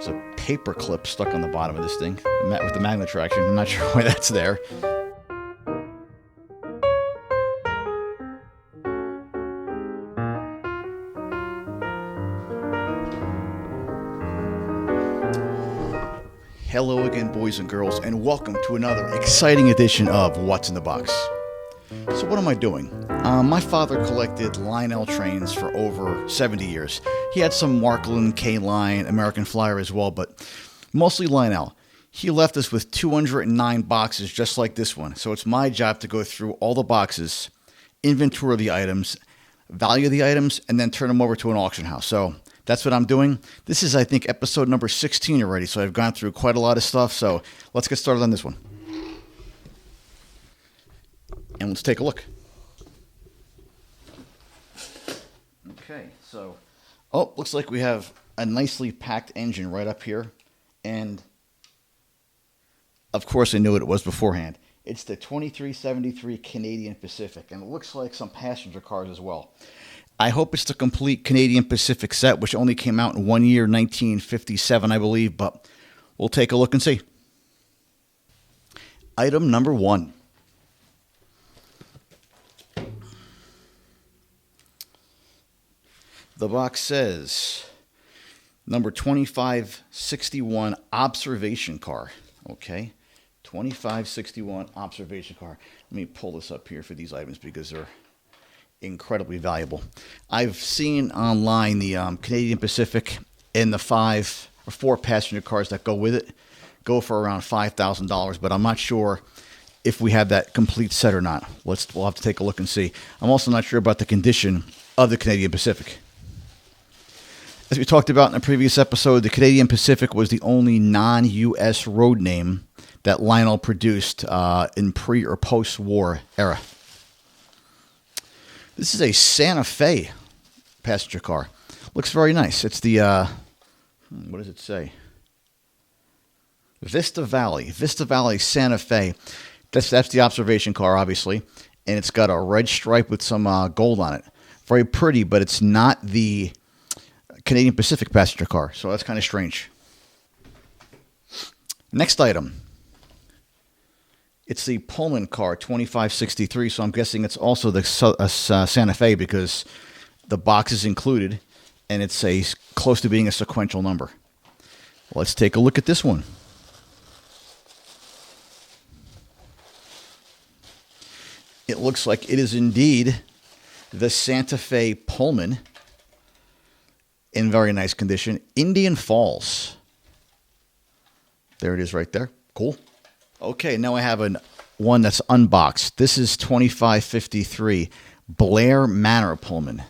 There's a paper clip stuck on the bottom of this thing with the magnet traction. I'm not sure why that's there. Hello again, boys and girls, and welcome to another exciting edition of What's in the Box. So what am I doing? My father collected Lionel trains for over 70 years. He had some Marklin, K-Line, American Flyer as well, but mostly Lionel. He left us with 209 boxes just like this one. So it's my job to go through all the boxes, inventory the items, value the items, and then turn them over to an auction house. So that's what I'm doing. This is, I think, episode number 16 already, so I've gone through quite a lot of stuff. So let's get started on this one. And let's take a look. Okay, so, looks like we have a nicely packed engine right up here. And, of course, I knew what it was beforehand. It's the 2373 Canadian Pacific, and it looks like some passenger cars as well. I hope it's the complete Canadian Pacific set, which only came out in one year, 1957, I believe, but we'll take a look and see. Item number 1. The box says number 2561 observation car. Okay, 2561 observation car. Let me pull this up here for these items because they're incredibly valuable. I've seen online the Canadian Pacific and the 5 or 4 passenger cars that go with it go for around $5,000, but I'm not sure if we have that complete set or not. We'll have to take a look and see. I'm also not sure about the condition of the Canadian Pacific. As we talked about in a previous episode, the Canadian Pacific was the only non-U.S. road name that Lionel produced in pre- or post-war era. This is a Santa Fe passenger car. Looks very nice. It's the, what does it say? Vista Valley Santa Fe. That's the observation car, obviously. And it's got a red stripe with some gold on it. Very pretty, but it's not the Canadian Pacific passenger car, so that's kind of strange. Next item. It's the Pullman car, 2563, so I'm guessing it's also the Santa Fe because the box is included, and it's close to being a sequential number. Let's take a look at this one. It looks like it is indeed the Santa Fe Pullman in very nice condition. Indian Falls. There it is right there. Cool. Okay, now I have one that's unboxed. This is 2553 Blair Manor Pullman.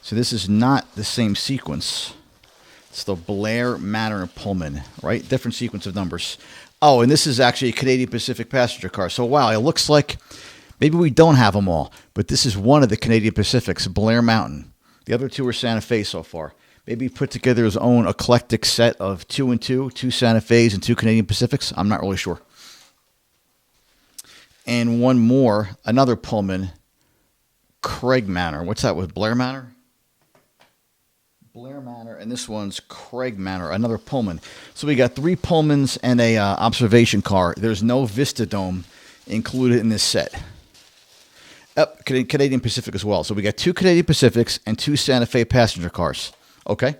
So this is not the same sequence. It's the Blair Manor Pullman, right? Different sequence of numbers. Oh, and this is actually a Canadian Pacific passenger car. So wow, it looks like maybe we don't have them all, but this is one of the Canadian Pacifics, Blair Mountain. The other two are Santa Fe so far. Maybe put together his own eclectic set of 2 and 2 Santa Fe's and 2 Canadian Pacifics. I'm not really sure. And one more, another Pullman, Craig Manor. What's that with Blair Manor? Blair Manor, and this one's Craig Manor, another Pullman. So we got 3 Pullmans and a observation car. There's no Vista Dome included in this set. Canadian Pacific as well. So we got 2 Canadian Pacifics and 2 Santa Fe passenger cars. Okay?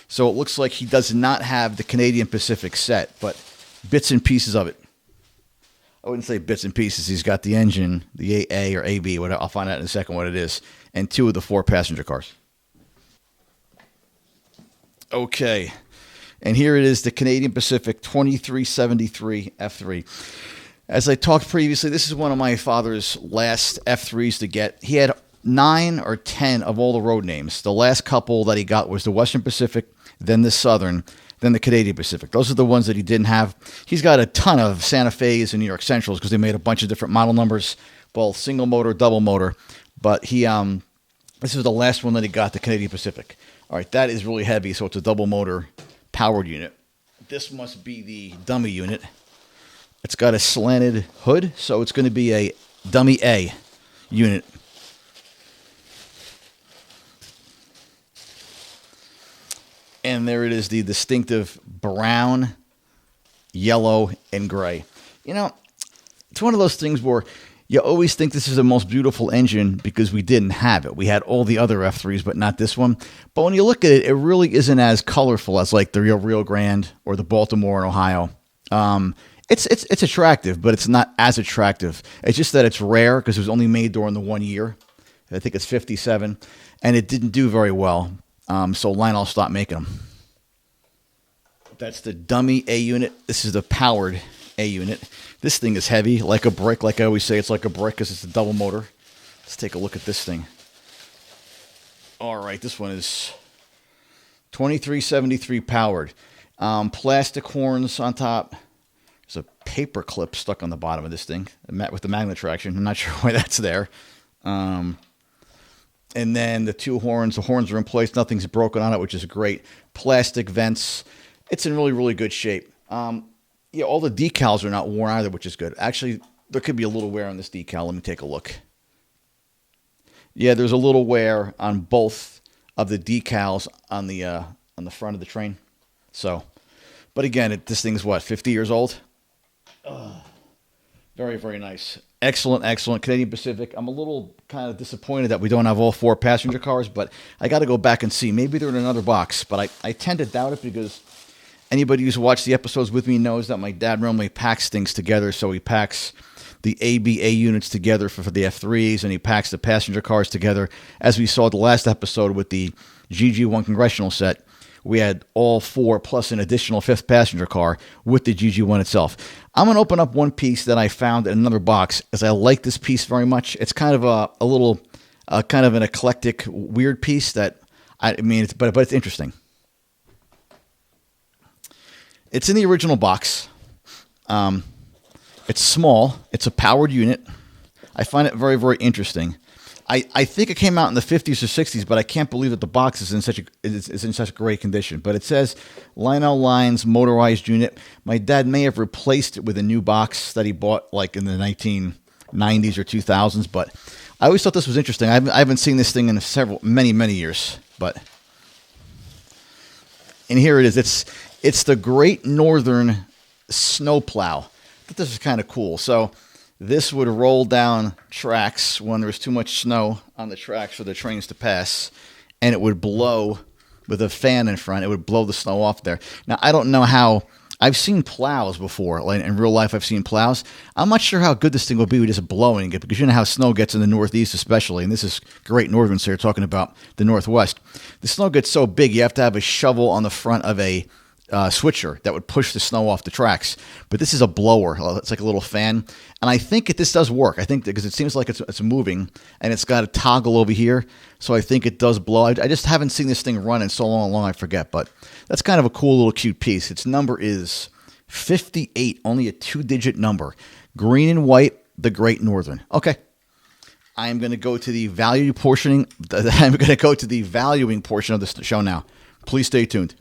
So it looks like he does not have the Canadian Pacific set, but bits and pieces of it. I wouldn't say bits and pieces. He's got the engine, the AA or AB, whatever. I'll find out in a second what it is, and 2 of the 4 passenger cars. Okay. And here it is, the Canadian Pacific 2373 F-3. As I talked previously, this is one of my father's last F-3s to get. He had 9 or 10 of all the road names. The last couple that he got was the Western Pacific, then the Southern, then the Canadian Pacific. Those are the ones that he didn't have. He's got a ton of Santa Fe's and New York Centrals because they made a bunch of different model numbers, both single motor, double motor. But he, this is the last one that he got, the Canadian Pacific. All right, that is really heavy, so it's a double motor powered unit. This must be the dummy unit. It's got a slanted hood, so it's going to be a dummy A unit. And there it is, the distinctive brown, yellow, and gray. You know, it's one of those things where you always think this is the most beautiful engine because we didn't have it. We had all the other F3s, but not this one. But when you look at it, it really isn't as colorful as like the Rio Grande or the Baltimore in Ohio. It's attractive, but it's not as attractive. It's just that it's rare because it was only made during the 1 year. I think it's 57, and it didn't do very well. So Lionel stopped making them. That's the dummy A unit. This is the powered A unit. This thing is heavy, like a brick. Like I always say, it's like a brick because it's a double motor. Let's take a look at this thing. All right, this one is 2373 powered. Plastic horns on top. There's a paper clip stuck on the bottom of this thing with the magnet traction. I'm not sure why that's there. And then the two horns. The horns are in place. Nothing's broken on it, which is great. Plastic vents. It's in really, really good shape. Yeah, all the decals are not worn either, which is good. Actually, there could be a little wear on this decal. Let me take a look. Yeah, there's a little wear on both of the decals on the front of the train. So, but again, this thing's what, 50 years old? Very, very nice. Excellent, excellent. Canadian Pacific. I'm a little kind of disappointed that we don't have all 4 passenger cars, but I got to go back and see. Maybe they're in another box, but I tend to doubt it because anybody who's watched the episodes with me knows that my dad normally packs things together. So he packs the ABA units together for the F3s, and he packs the passenger cars together. As we saw the last episode with the GG1 Congressional set, we had all 4 plus an additional 5th passenger car with the GG1 itself. I'm going to open up one piece that I found in another box, as I like this piece very much. It's kind of a little, kind of an eclectic, weird piece that, but it's interesting. It's in the original box. It's small. It's a powered unit. I find it very, very interesting. I think it came out in the 50s or 60s, but I can't believe that the box is in such great condition. But it says Lionel Lines motorized unit. My dad may have replaced it with a new box that he bought like in the 1990s or 2000s. But I always thought this was interesting. I haven't seen this thing in many years. And here it is. It's the Great Northern Snowplow. I thought this was kind of cool. So this would roll down tracks when there was too much snow on the tracks for the trains to pass, and it would blow with a fan in front. It would blow the snow off there. Now, I don't know how. I've seen plows before. Like in real life, I've seen plows. I'm not sure how good this thing will be with just blowing it, because you know how snow gets in the Northeast especially, and this is Great Northern, so you're talking about the Northwest. The snow gets so big, you have to have a shovel on the front of a switcher that would push the snow off the tracks. But this is a blower. It's like a little fan. And I think this does work. I think because it seems like it's moving, and it's got a toggle over here. So I think it does blow. I just haven't seen this thing run in so long I forget. But that's kind of a cool little cute piece. Its number is 58, only a 2-digit number. Green and white, the Great Northern. Okay. I'm going to go to the valuing portion of the show now. Please stay tuned.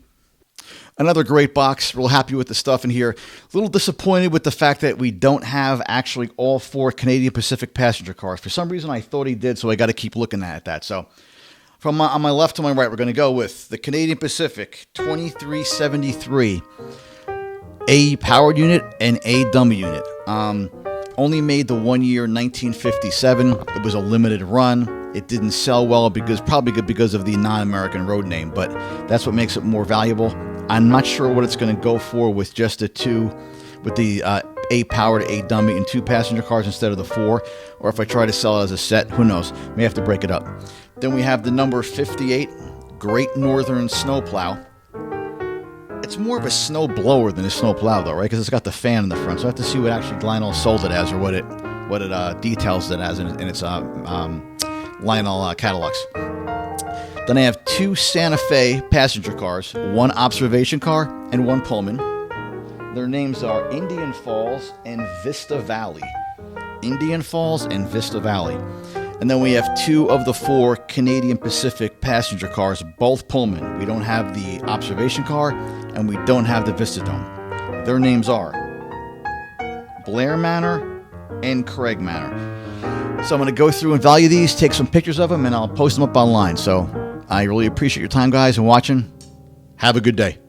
Another great box. Real happy with the stuff in here. A little disappointed with the fact that we don't have actually all 4 Canadian Pacific passenger cars. For some reason, I thought he did, so I got to keep looking at that. So on my left to my right, we're going to go with the Canadian Pacific 2373, A powered unit and A dummy unit. Only made the 1 year, 1957. It was a limited run. It didn't sell well probably because of the non-American road name, but that's what makes it more valuable. I'm not sure what it's going to go for with just the 2, with the A powered, A dummy, and 2 passenger cars instead of the 4, or if I try to sell it as a set, who knows? May have to break it up. Then we have the number 58, Great Northern Snowplow. It's more of a snow blower than a snow plow, though, right? Because it's got the fan in the front, so I have to see what actually Lionel sold it as, or what it details it as in its Lionel catalogs. Then I have 2 Santa Fe passenger cars, 1 observation car, and 1 Pullman. Their names are Indian Falls and Vista Valley. Indian Falls and Vista Valley. And then we have 2 of the 4 Canadian Pacific passenger cars, both Pullman. We don't have the observation car, and we don't have the Vista Dome. Their names are Blair Manor and Craig Manor. So I'm going to go through and value these, take some pictures of them, and I'll post them up online. So I really appreciate your time, guys, and watching. Have a good day.